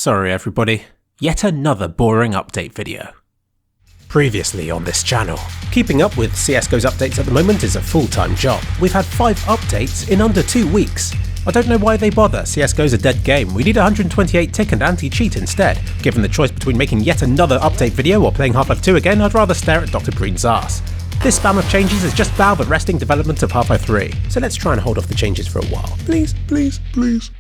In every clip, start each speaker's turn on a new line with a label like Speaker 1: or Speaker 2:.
Speaker 1: Sorry everybody, yet another boring update video. Previously on this channel, keeping up with CSGO's updates at the moment is a full-time job. We've had 5 updates in under 2 weeks. I don't know why they bother, CSGO's a dead game. We need 128 tick and anti-cheat instead. Given the choice between making yet another update video or playing Half-Life 2 again, I'd rather stare at Dr. Green's ass. This spam of changes is just Valve arresting development of Half-Life 3, so let's try and hold off the changes for a while. Please, please, please.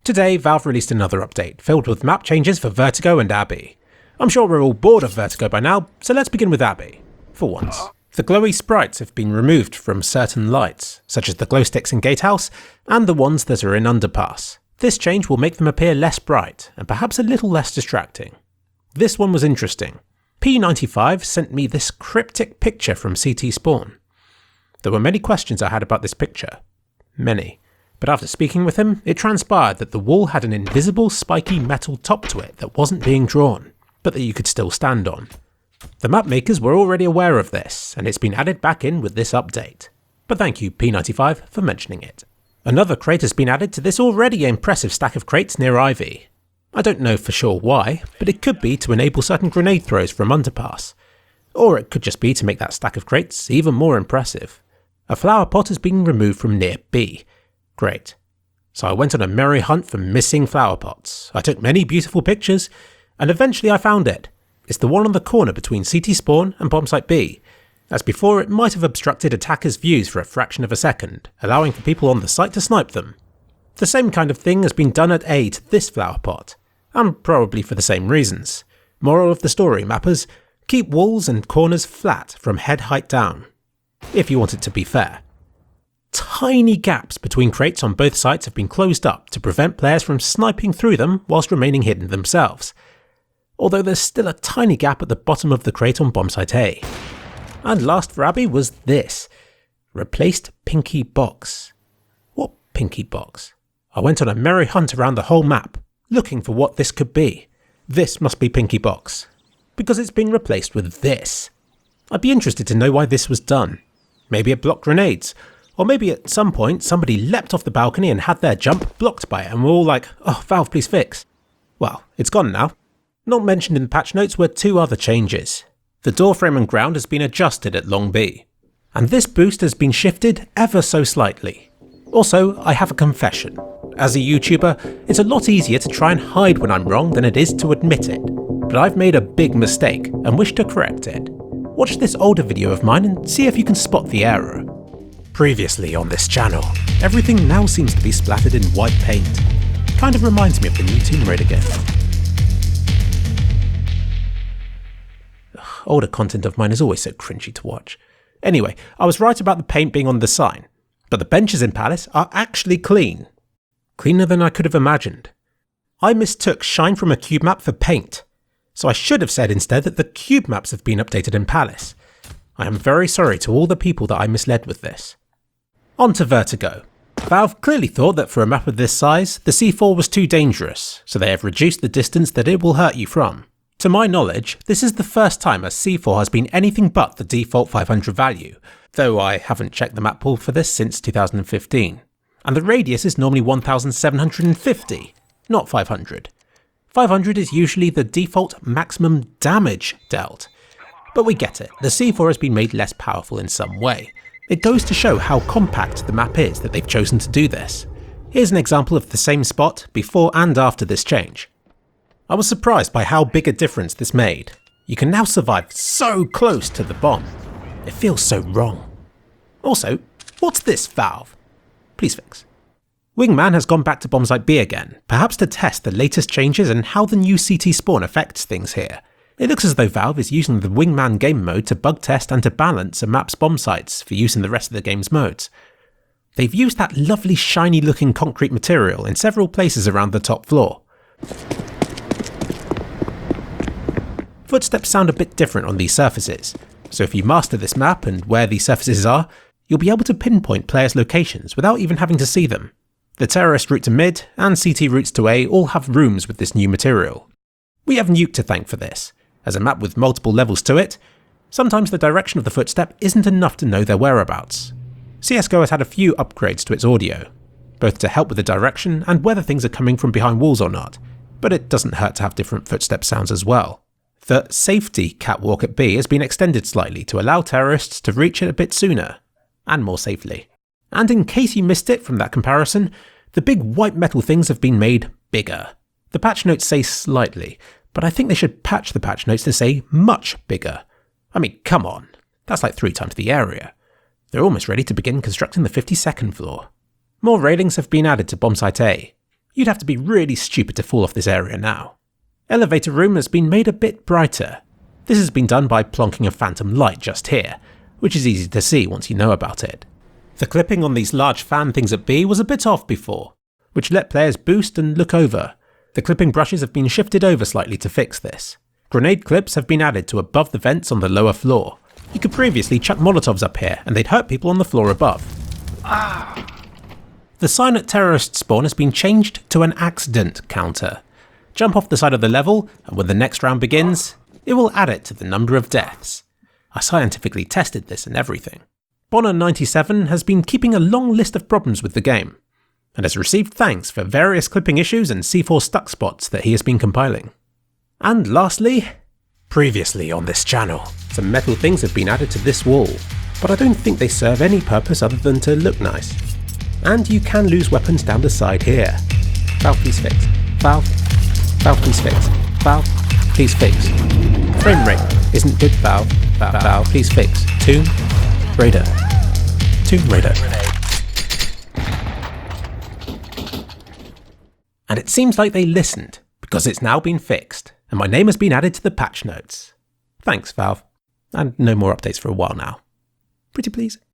Speaker 1: Today, Valve released another update, filled with map changes for Vertigo and Abbey. I'm sure we're all bored of Vertigo by now, so let's begin with Abbey. For once. The glowy sprites have been removed from certain lights, such as the glow sticks in Gatehouse, and the ones that are in Underpass. This change will make them appear less bright, and perhaps a little less distracting. This one was interesting. P95 sent me this cryptic picture from CT Spawn. There were many questions I had about this picture. Many. But after speaking with him, it transpired that the wall had an invisible spiky metal top to it that wasn't being drawn, but that you could still stand on. The map makers were already aware of this, and it's been added back in with this update. But thank you P95 for mentioning it. Another crate has been added to this already impressive stack of crates near Ivy. I don't know for sure why, but it could be to enable certain grenade throws from Underpass. Or it could just be to make that stack of crates even more impressive. A flower pot has been removed from near B. Great. So I went on a merry hunt for missing flower pots. I took many beautiful pictures, and eventually I found it. It's the one on the corner between CT Spawn and bombsite B. As before, it might have obstructed attackers' views for a fraction of a second, allowing for people on the site to snipe them. The same kind of thing has been done at A to this flower pot, and probably for the same reasons. Moral of the story, mappers, keep walls and corners flat from head height down, if you want it to be fair. Tiny gaps between crates on both sides have been closed up to prevent players from sniping through them whilst remaining hidden themselves. Although there's still a tiny gap at the bottom of the crate on bombsite A. And last for Abbey was this. Replaced Pinky Box. What Pinky Box? I went on a merry hunt around the whole map, looking for what this could be. This must be Pinky Box, because it's been replaced with this. I'd be interested to know why this was done. Maybe it blocked grenades. Or maybe at some point somebody leapt off the balcony and had their jump blocked by it and we're all like, oh, Valve, please fix. Well, it's gone now. Not mentioned in the patch notes were 2 other changes. The door frame and ground has been adjusted at Long B. And this boost has been shifted ever so slightly. Also, I have a confession. As a YouTuber, it's a lot easier to try and hide when I'm wrong than it is to admit it. But I've made a big mistake and wish to correct it. Watch this older video of mine and see if you can spot the error. Previously on this channel, everything now seems to be splattered in white paint. Kind of reminds me of the new Tomb Raider game. Older content of mine is always so cringy to watch. Anyway, I was right about the paint being on the sign, but the benches in Palace are actually clean. Cleaner than I could have imagined. I mistook shine from a cube map for paint, so I should have said instead that the cube maps have been updated in Palace. I am very sorry to all the people that I misled with this. On to Vertigo. Valve clearly thought that for a map of this size, the C4 was too dangerous, so they have reduced the distance that it will hurt you from. To my knowledge, this is the first time a C4 has been anything but the default 500 value, though I haven't checked the map pool for this since 2015. And the radius is normally 1750, not 500. 500 is usually the default maximum damage dealt. But we get it, the C4 has been made less powerful in some way. It goes to show how compact the map is that they've chosen to do this. Here's an example of the same spot before and after this change. I was surprised by how big a difference this made. You can now survive so close to the bomb. It feels so wrong. Also, what's this, Valve? Please fix. Wingman has gone back to bombsite B again, perhaps to test the latest changes and how the new CT spawn affects things here. It looks as though Valve is using the Wingman game mode to bug test and to balance a map's bomb sites for use in the rest of the game's modes. They've used that lovely shiny looking concrete material in several places around the top floor. Footsteps sound a bit different on these surfaces, so if you master this map and where these surfaces are, you'll be able to pinpoint players' locations without even having to see them. The terrorist route to mid and CT routes to A all have rooms with this new material. We have Nuke to thank for this. As a map with multiple levels to it, sometimes the direction of the footstep isn't enough to know their whereabouts. CSGO has had a few upgrades to its audio, both to help with the direction and whether things are coming from behind walls or not, but it doesn't hurt to have different footstep sounds as well. The safety catwalk at B has been extended slightly to allow terrorists to reach it a bit sooner, and more safely. And in case you missed it from that comparison, the big white metal things have been made bigger. The patch notes say slightly, but I think they should patch the patch notes to say much bigger. I mean, come on, that's like 3 times the area. They're almost ready to begin constructing the 52nd floor. More railings have been added to bombsite A. You'd have to be really stupid to fall off this area now. Elevator room has been made a bit brighter. This has been done by plonking a phantom light just here, which is easy to see once you know about it. The clipping on these large fan things at B was a bit off before, which let players boost and look over. The clipping brushes have been shifted over slightly to fix this. Grenade clips have been added to above the vents on the lower floor. You could previously chuck Molotovs up here and they'd hurt people on the floor above. The sign at terrorist spawn has been changed to an accident counter. Jump off the side of the level, and when the next round begins, it will add it to the number of deaths. I scientifically tested this and everything. Bonner97 has been keeping a long list of problems with the game, and has received thanks for various clipping issues and C4 stuck spots that he has been compiling. And lastly, previously on this channel, some metal things have been added to this wall, but I don't think they serve any purpose other than to look nice. And you can lose weapons down the side here. Valve, please fix. Valve. Valve, please fix. Valve, please fix. Frame rate isn't good, Valve. Valve, please fix. Tomb Raider. Tomb Raider. And it seems like they listened, because it's now been fixed, and my name has been added to the patch notes. Thanks, Valve. And no more updates for a while now. Pretty please.